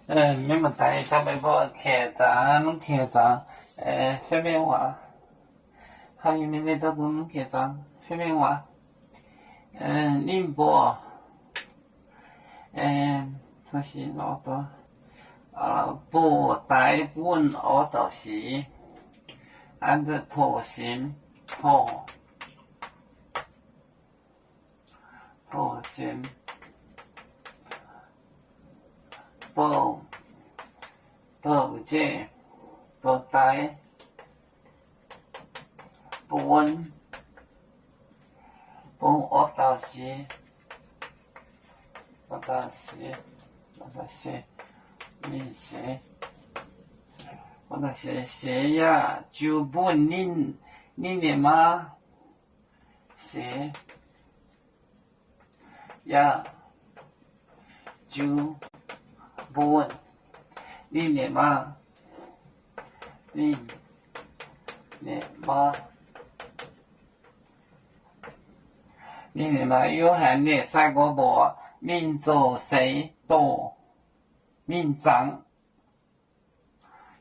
你们带小朋友客栈，客栈，方便话，还有你们这种客栈方便话，宁波，这是老多，不带本我都是，按照妥协，妥协。报姐，报带，报温，报我到时，你写，我到时写呀，就本你的妈写呀，就本你的妈，你的妈。你们有喊你三个波，民族谁多？民长，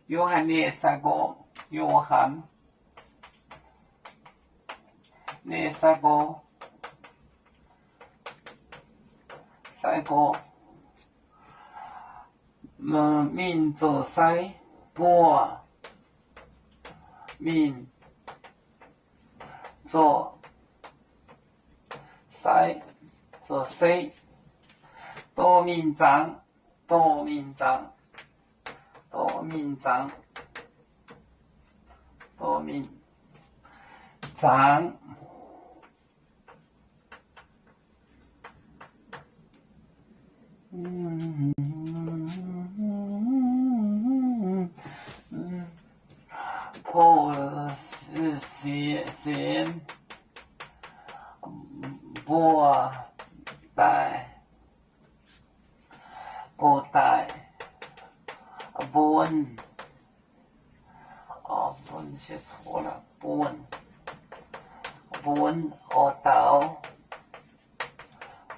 有喊你三个，有喊你三个，民族谁波？民族。做谁？多民长，破线波带本本写错了，本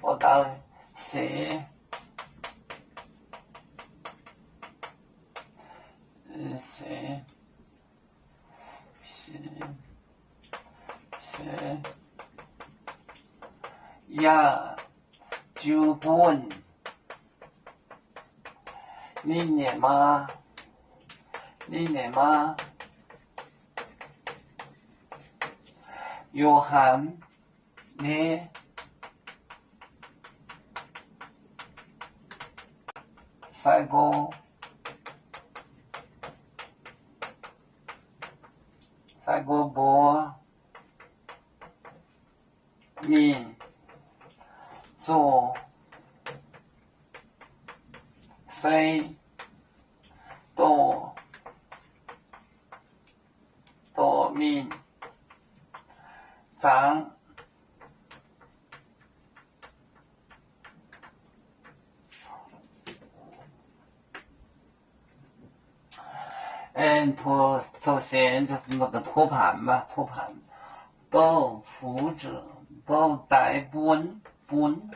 我到写呀，就本你的妈，有喊你三个波民族谁多民长。头衔就是那个托盘嘛，报福祉，报带本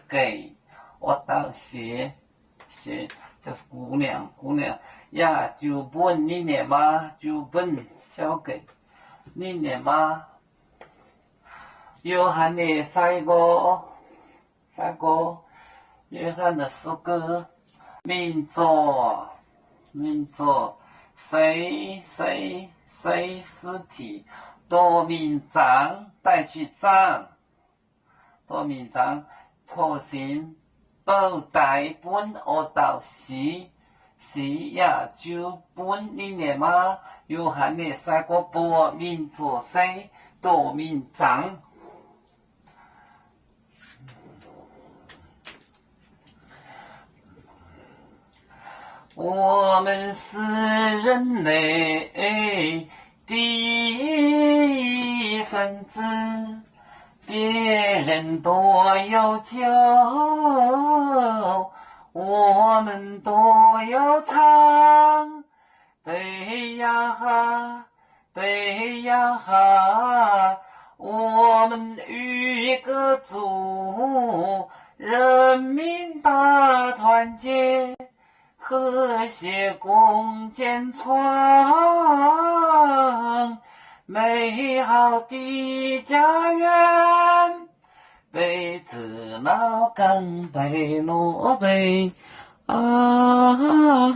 给我到写就是姑娘呀，就本你的妈，就本交给你的妈，有喊你三个，有喊的四个民族。谁尸体多民长带去葬，多民长托行报带本我到时呀就本你的妈，有喊你三个波民族谁多民长。我们是人类第一分子，别人多要求，我们都要唱。背呀哈，我们一个族，人民大团结。和谐共建创美好的家园，被子老岗被落背啊。